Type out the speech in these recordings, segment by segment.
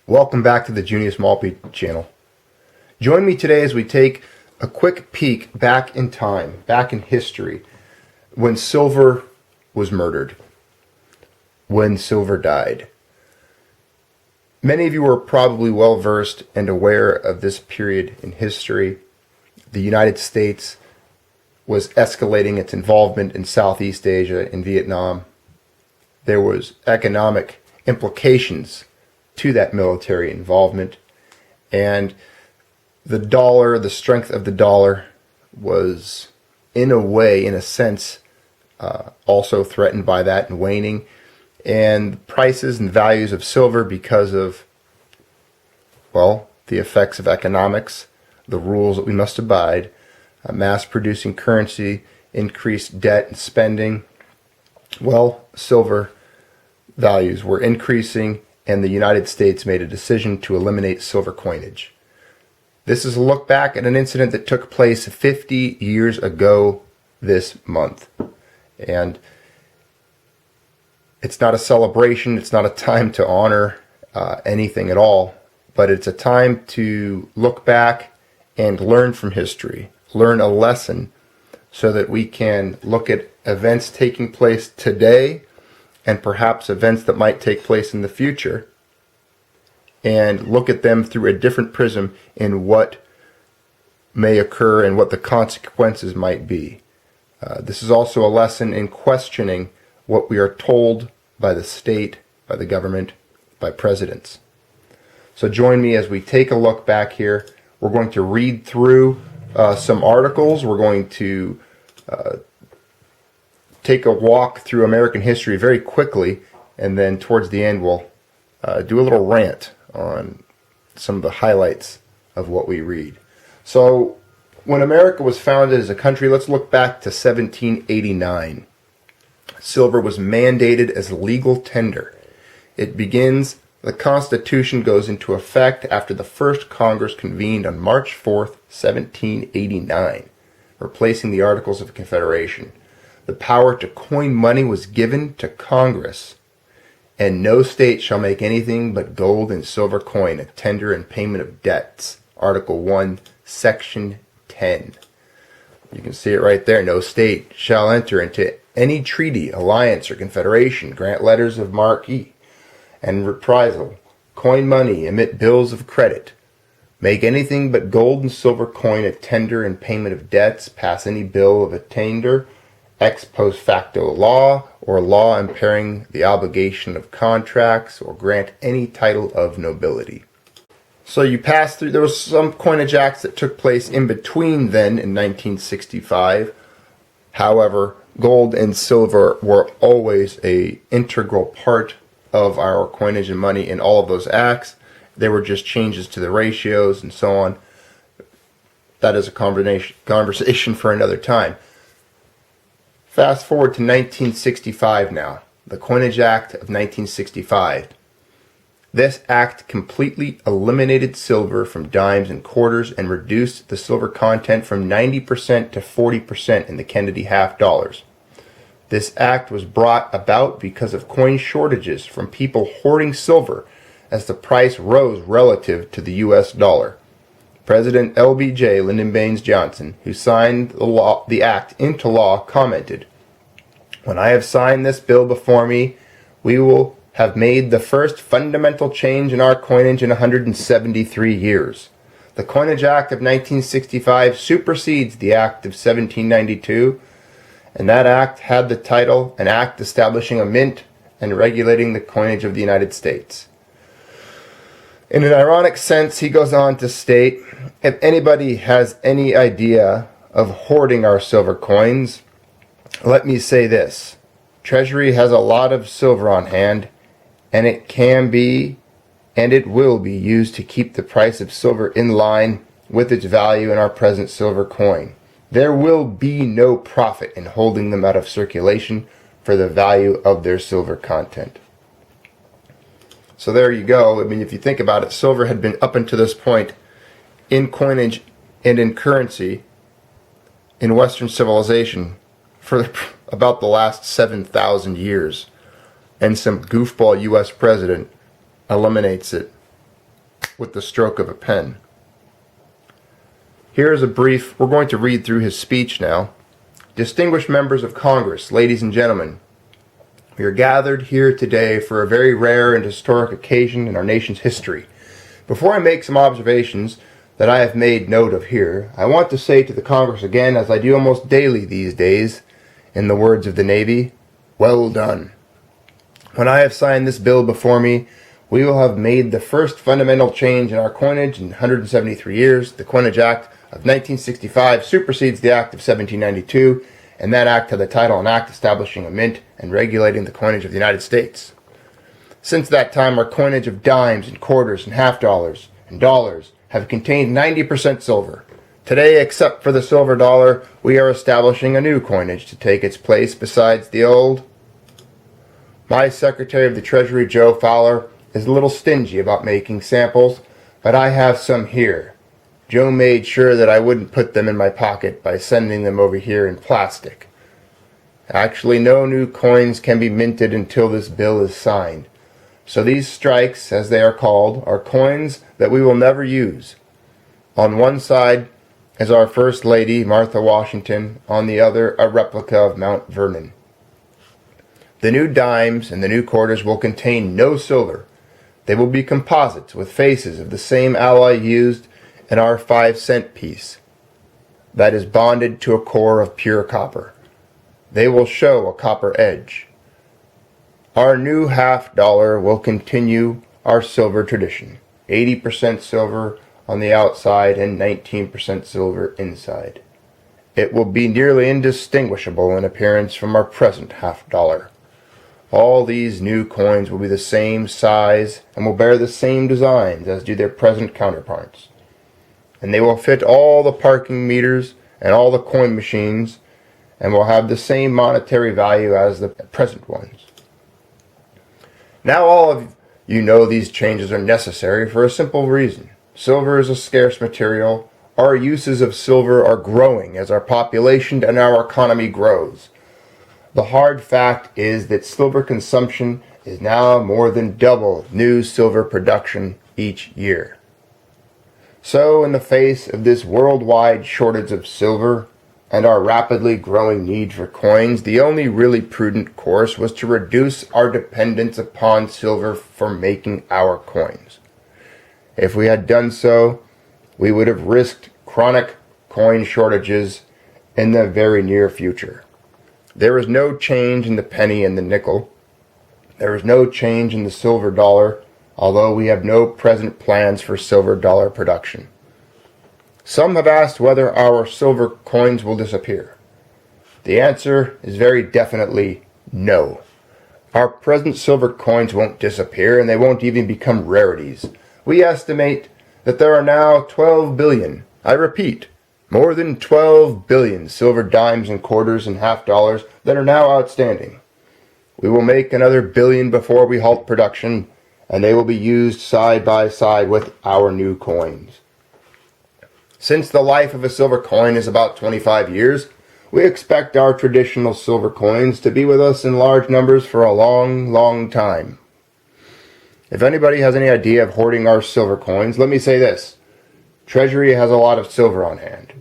Welcome back to the Junius Malpe channel. Join me today as we take a quick peek back in time, back in history, when silver was murdered, when silver died. Many of you are probably well versed and aware of this period in history. The United States was escalating its involvement in Southeast Asia, in Vietnam. There was economic implications to that military involvement, and the dollar, the strength of the dollar was in a way, in a sense, also threatened by that and waning, and prices and values of silver because of, well, the effects of economics, the rules that we must abide, mass producing currency, increased debt and spending. Well, silver values were increasing, and the United States made a decision to eliminate silver coinage. This is a look back at an incident that took place 50 years ago this month. And it's not a celebration, it's not a time to honor anything at all, but it's a time to look back and learn from history, learn a lesson so that we can look at events taking place today and perhaps events that might take place in the future, and look at them through a different prism in what may occur and what the consequences might be. This is also a lesson in questioning what we are told by the state, by the government, by presidents. So join me as we take a look back here. We're going to read through some articles. We're going to take a walk through American history very quickly, and then towards the end we'll do a little rant on some of the highlights of what we read. So when America was founded as a country, let's look back to 1789. Silver was mandated as legal tender. The Constitution goes into effect after the first Congress convened on March 4th, 1789, replacing the Articles of Confederation. The power to coin money was given to Congress, and no state shall make anything but gold and silver coin a tender in payment of debts. Article 1, Section 10. You can see it right there. No state shall enter into any treaty, alliance, or confederation, grant letters of marque and reprisal, coin money, emit bills of credit, make anything but gold and silver coin a tender in payment of debts, pass any bill of attainder, ex post facto law, or law impairing the obligation of contracts, or grant any title of nobility. So you pass through, there was some coinage acts that took place in between then in 1965. However, gold and silver were always an integral part of our coinage and money in all of those acts. There were just changes to the ratios and so on. That is a conversation for another time. Fast forward to 1965 now, the Coinage Act of 1965. This act completely eliminated silver from dimes and quarters and reduced the silver content from 90% to 40% in the Kennedy half dollars. This act was brought about because of coin shortages from people hoarding silver as the price rose relative to the US dollar. President LBJ Lyndon Baines Johnson, who signed the act into law, commented, "When I have signed this bill before me, we will have made the first fundamental change in our coinage in 173 years. The Coinage Act of 1965 supersedes the Act of 1792, and that act had the title, an act establishing a mint and regulating the coinage of the United States." In an ironic sense, he goes on to state, if anybody has any idea of hoarding our silver coins, let me say this. Treasury has a lot of silver on hand, and it can be, and it will be used to keep the price of silver in line with its value in our present silver coin. There will be no profit in holding them out of circulation for the value of their silver content. So there you go. I mean, if you think about it, silver had been up until this point in coinage and in currency in Western civilization for about the last 7,000 years. And some goofball U.S. president eliminates it with the stroke of a pen. Here is a brief, we're going to read through his speech now. Distinguished members of Congress, ladies and gentlemen, we are gathered here today for a very rare and historic occasion in our nation's history. Before I make some observations that I have made note of here, I want to say to the Congress again, as I do almost daily these days, in the words of the Navy, well done. When I have signed this bill before me, we will have made the first fundamental change in our coinage in 173 years. The Coinage Act of 1965 supersedes the Act of 1792, and that act had the title an act establishing a mint and regulating the coinage of the United States. Since that time, our coinage of dimes and quarters and half dollars and dollars have contained 90% silver. Today, except for the silver dollar, we are establishing a new coinage to take its place besides the old. My Secretary of the Treasury, Joe Fowler, is a little stingy about making samples, but I have some here. Joe made sure that I wouldn't put them in my pocket by sending them over here in plastic. Actually, no new coins can be minted until this bill is signed. So these strikes, as they are called, are coins that we will never use. On one side is our First Lady, Martha Washington, on the other a replica of Mount Vernon. The new dimes and the new quarters will contain no silver. They will be composites with faces of the same alloy used in our 5-cent piece that is bonded to a core of pure copper. They will show a copper edge. Our new half dollar will continue our silver tradition, 80% silver on the outside and 19% silver inside. It will be nearly indistinguishable in appearance from our present half dollar. All these new coins will be the same size and will bear the same designs as do their present counterparts. And they will fit all the parking meters and all the coin machines and will have the same monetary value as the present ones. Now all of you know these changes are necessary for a simple reason. Silver is a scarce material. Our uses of silver are growing as our population and our economy grows. The hard fact is that silver consumption is now more than double new silver production each year. So, in the face of this worldwide shortage of silver and our rapidly growing need for coins, the only really prudent course was to reduce our dependence upon silver for making our coins. If we had done so, we would have risked chronic coin shortages in the very near future. There is no change in the penny and the nickel. There is no change in the silver dollar, although we have no present plans for silver dollar production. Some have asked whether our silver coins will disappear. The answer is very definitely no. Our present silver coins won't disappear, and they won't even become rarities. We estimate that there are now 12 billion, I repeat, more than 12 billion silver dimes and quarters and half dollars that are now outstanding. We will make another billion before we halt production, and they will be used side by side with our new coins. Since the life of a silver coin is about 25 years, we expect our traditional silver coins to be with us in large numbers for a long, long time. If anybody has any idea of hoarding our silver coins, let me say this. Treasury has a lot of silver on hand,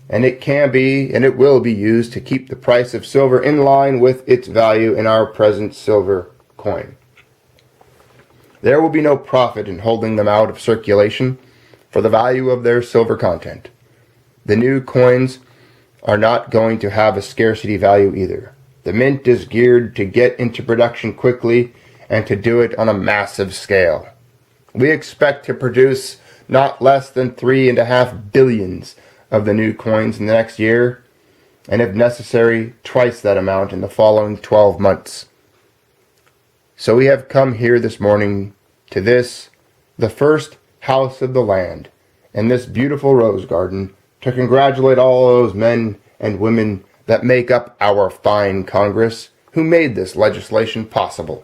and it can be and it will be used to keep the price of silver in line with its value in our present silver coin. There will be no profit in holding them out of circulation for the value of their silver content. The new coins are not going to have a scarcity value either. The mint is geared to get into production quickly and to do it on a massive scale. We expect to produce not less than 3.5 billion of the new coins in the next year, and if necessary, twice that amount in the following 12 months. So we have come here this morning to this, the first house of the land, in this beautiful rose garden, to congratulate all those men and women that make up our fine Congress who made this legislation possible.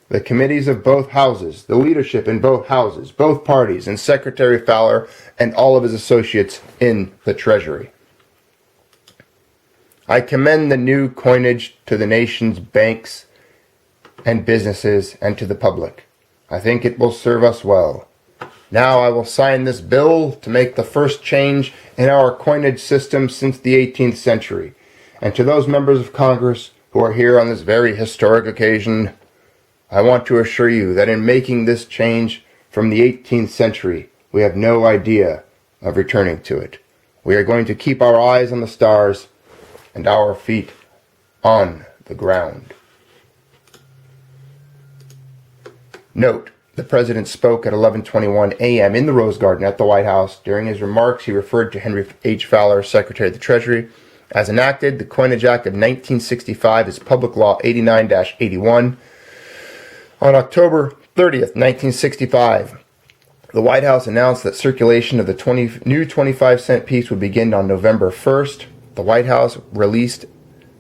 The committees of both houses, the leadership in both houses, both parties, and Secretary Fowler and all of his associates in the Treasury. I commend the new coinage to the nation's banks and businesses and to the public. I think it will serve us well. Now I will sign this bill to make the first change in our coinage system since the 18th century. And to those members of Congress who are here on this very historic occasion, I want to assure you that in making this change from the 18th century, we have no idea of returning to it. We are going to keep our eyes on the stars and our feet on the ground. Note, the President spoke at 11:21 a.m. in the Rose Garden at the White House. During his remarks, he referred to Henry H. Fowler, Secretary of the Treasury. As enacted, the Coinage Act of 1965 is Public Law 89-81. On October 30th, 1965, the White House announced that circulation of the new 25-cent piece would begin on November 1st. The White House release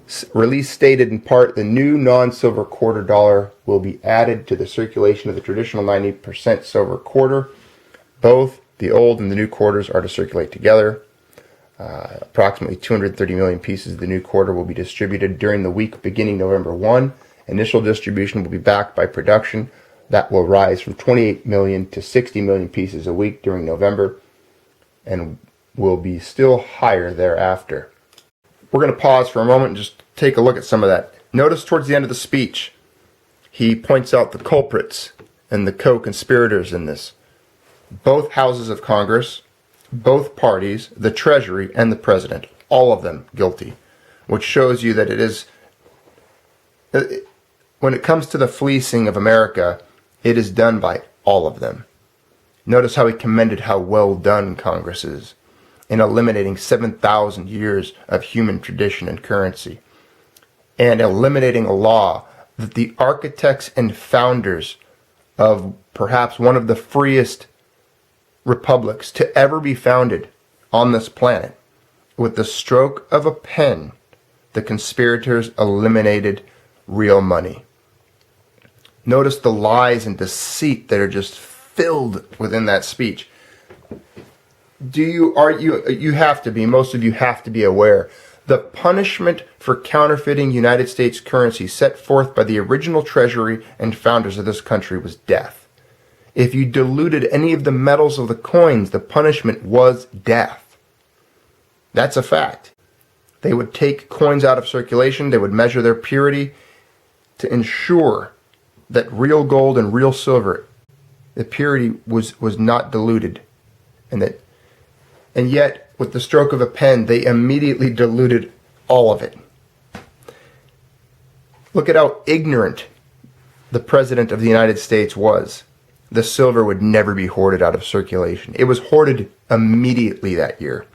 stated in part the new non-silver quarter dollar will be added to the circulation of the traditional 90% silver quarter. Both the old and the new quarters are to circulate together. Approximately 230 million pieces of the new quarter will be distributed during the week beginning November 1. Initial distribution will be backed by production that will rise from 28 million to 60 million pieces a week during November and will be still higher thereafter. We're going to pause for a moment and just take a look at some of that. Notice towards the end of the speech, he points out the culprits and the co-conspirators in this. Both houses of Congress, both parties, the Treasury, and the President, all of them guilty, which shows you that it is, when it comes to the fleecing of America, it is done by all of them. Notice how he commended how well done Congress is in eliminating 7,000 years of human tradition and currency, and eliminating a law that the architects and founders of perhaps one of the freest republics to ever be founded on this planet, with the stroke of a pen, the conspirators eliminated real money. Notice the lies and deceit that are just filled within that speech. You have to be, most of you have to be aware, the punishment for counterfeiting United States currency set forth by the original Treasury and founders of this country was death. If you diluted any of the metals of the coins, the punishment was death. That's a fact. They would take coins out of circulation, they would measure their purity to ensure that real gold and real silver, the purity was not diluted, and yet, with the stroke of a pen, they immediately diluted all of it. Look at how ignorant the President of the United States was. The silver would never be hoarded out of circulation. It was hoarded immediately that year.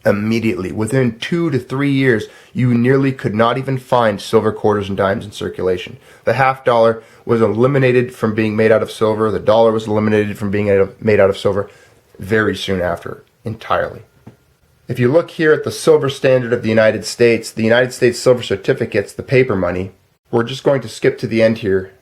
Immediately. Within 2 to 3 years, you nearly could not even find silver quarters and dimes in circulation. The half dollar was eliminated from being made out of silver. The dollar was eliminated from being made out of silver very soon after, entirely. If you look here at the silver standard of the United States silver certificates, the paper money, we're just going to skip to the end here.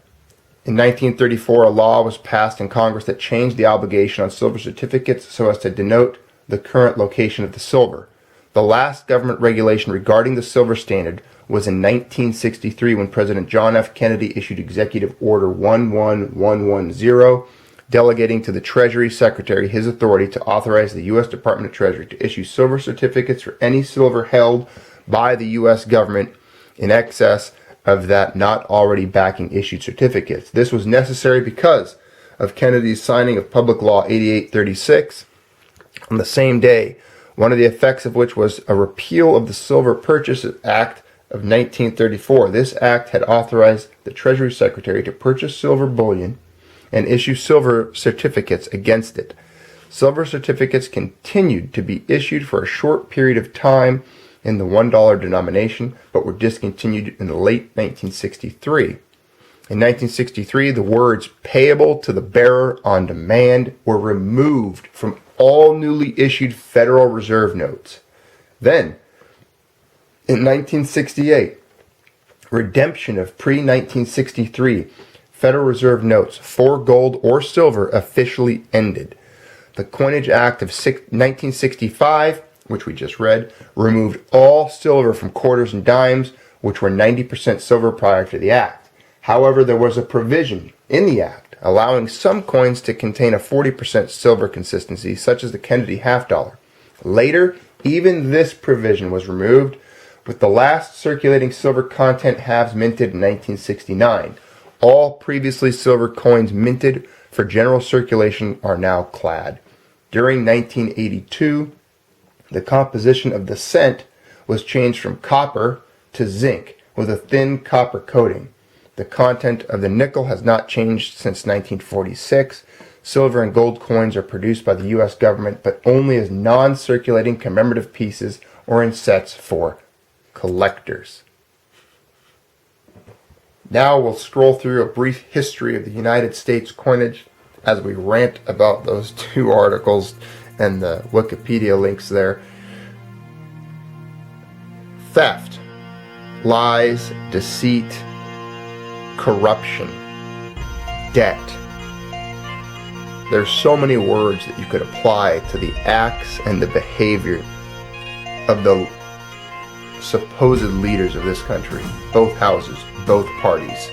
In 1934, a law was passed in Congress that changed the obligation on silver certificates so as to denote the current location of the silver. The last government regulation regarding the silver standard was in 1963 when President John F. Kennedy issued Executive Order 11110, delegating to the Treasury Secretary his authority to authorize the U.S. Department of Treasury to issue silver certificates for any silver held by the U.S. government in excess of that not already backing issued certificates. This was necessary because of Kennedy's signing of Public Law 8836 on the same day, one of the effects of which was a repeal of the Silver Purchase Act of 1934. This act had authorized the Treasury Secretary to purchase silver bullion and issue silver certificates against it. Silver certificates continued to be issued for a short period of time in the $1 denomination, but were discontinued in the late 1963. In 1963, the words payable to the bearer on demand were removed from all newly issued Federal Reserve notes. Then, in 1968, redemption of pre-1963 Federal Reserve notes for gold or silver officially ended. The Coinage Act of 1965, which we just read, removed all silver from quarters and dimes, which were 90% silver prior to the act. However, there was a provision in the act, allowing some coins to contain a 40% silver consistency, such as the Kennedy half dollar. Later, even this provision was removed, with the last circulating silver content halves minted in 1969. All previously silver coins minted for general circulation are now clad. During 1982, the composition of the cent was changed from copper to zinc with a thin copper coating. The content of the nickel has not changed since 1946. Silver and gold coins are produced by the U.S. government, but only as non-circulating commemorative pieces or in sets for collectors. Now we'll scroll through a brief history of the United States coinage as we rant about those two articles and the Wikipedia links there. Theft, lies, deceit, corruption, debt. There's so many words that you could apply to the acts and the behavior of the supposed leaders of this country, both houses, both parties.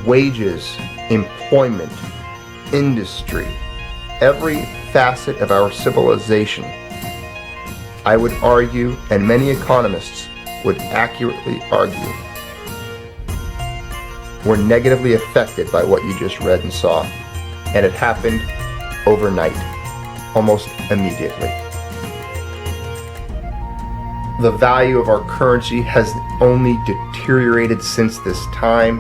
Wages, employment, industry, every facet of our civilization, I would argue, and many economists would accurately argue, were negatively affected by what you just read and saw. And it happened overnight, almost immediately. The value of our currency has only deteriorated since this time.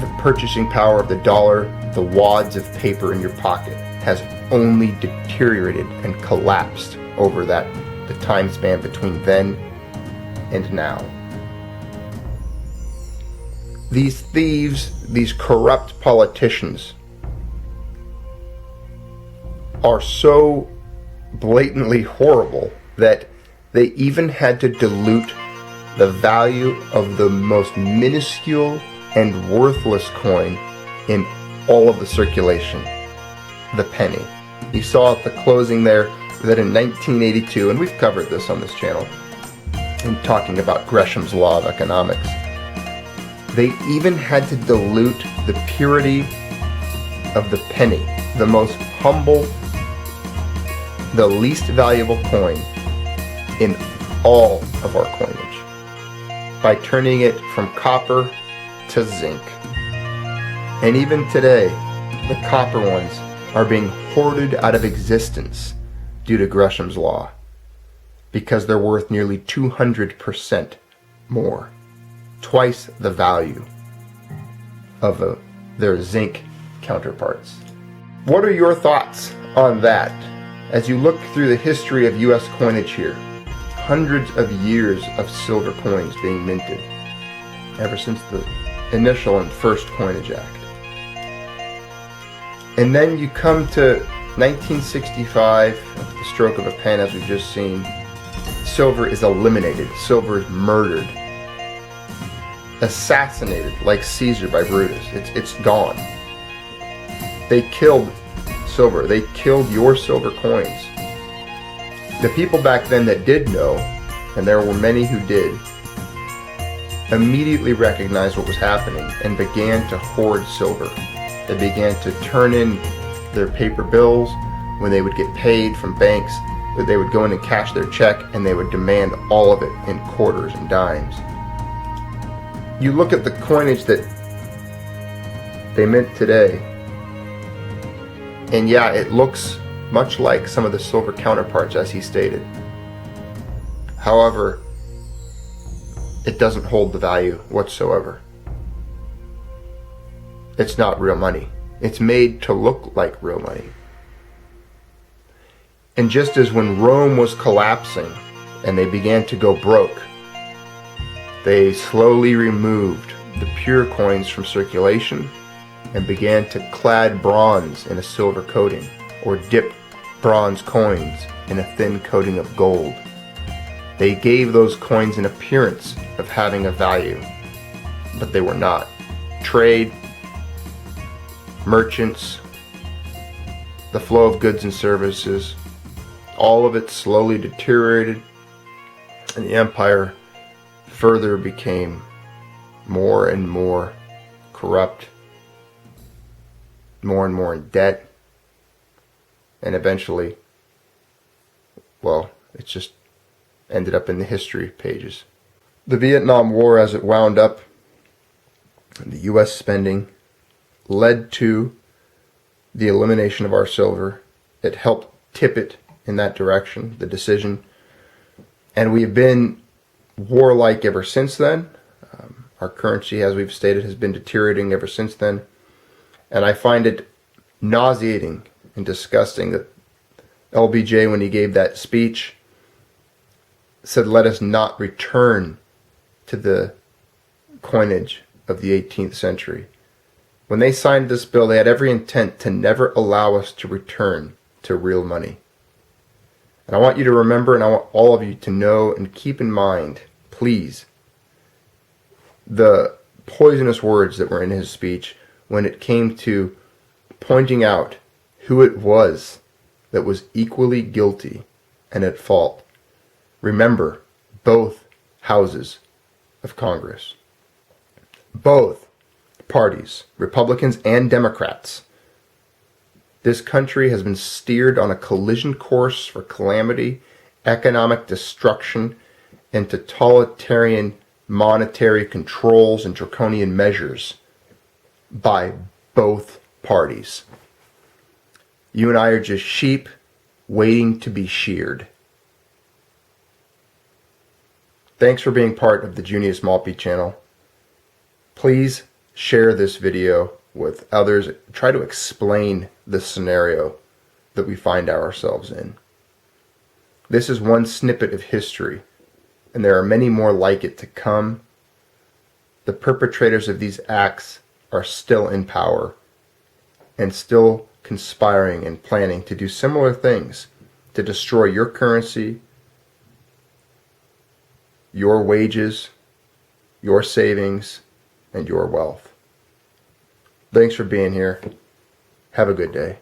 The purchasing power of the dollar, the wads of paper in your pocket, has only deteriorated and collapsed over the time span between then and now. These thieves, these corrupt politicians, are so blatantly horrible that they even had to dilute the value of the most minuscule and worthless coin in all of the circulation, the penny. You saw at the closing there that in 1982, and we've covered this on this channel in talking about Gresham's law of economics, they even had to dilute the purity of the penny, the most humble, the least valuable coin in all of our coinage, by turning it from copper to zinc. And even today, the copper ones are being hoarded out of existence due to Gresham's law, because they're worth nearly 200% more, twice the value of their zinc counterparts. What are your thoughts on that? As you look through the history of U.S. coinage here, hundreds of years of silver coins being minted, ever since the initial and first Coinage Act. And then you come to 1965, at the stroke of a pen, as we've just seen, silver is eliminated, silver is murdered, assassinated like Caesar by Brutus. It's gone. They killed silver. They killed your silver coins. The people back then that did know, and there were many who did, immediately recognized what was happening and began to hoard silver. They began to turn in their paper bills when they would get paid from banks. They would go in and cash their check, and they would demand all of it in quarters and dimes. You look at the coinage that they mint today, and yeah, it looks much like some of the silver counterparts, as he stated. However, it doesn't hold the value whatsoever. It's not real money. It's made to look like real money. And just as when Rome was collapsing and they began to go broke, they slowly removed the pure coins from circulation and began to clad bronze in a silver coating, or dip bronze coins in a thin coating of gold. They gave those coins an appearance of having a value, but they were not. Trade, merchants, the flow of goods and services, all of it slowly deteriorated, and the empire further became more and more corrupt, more and more in debt, and eventually, well, it just ended up in the history pages. The Vietnam War, as it wound up, and the U.S. spending led to the elimination of our silver. It helped tip it in that direction, the decision. And we've been warlike ever since then. Our currency, as we've stated, has been deteriorating ever since then. And I find it nauseating and disgusting that LBJ, when he gave that speech, said, let us not return to the coinage of the 18th century. When they signed this bill, they had every intent to never allow us to return to real money. And I want you to remember, and I want all of you to know and keep in mind, please, the poisonous words that were in his speech when it came to pointing out who it was that was equally guilty and at fault. Remember, both houses of Congress, both parties, Republicans and Democrats. This country has been steered on a collision course for calamity, economic destruction, and totalitarian monetary controls and draconian measures by both parties. You and I are just sheep waiting to be sheared. Thanks for being part of the Junius Maltby channel. Please share this video with others. Try to explain the scenario that we find ourselves in. This is one snippet of history, and there are many more like it to come. The perpetrators of these acts are still in power and still conspiring and planning to do similar things to destroy your currency, your wages, your savings, and your wealth. Thanks for being here. Have a good day.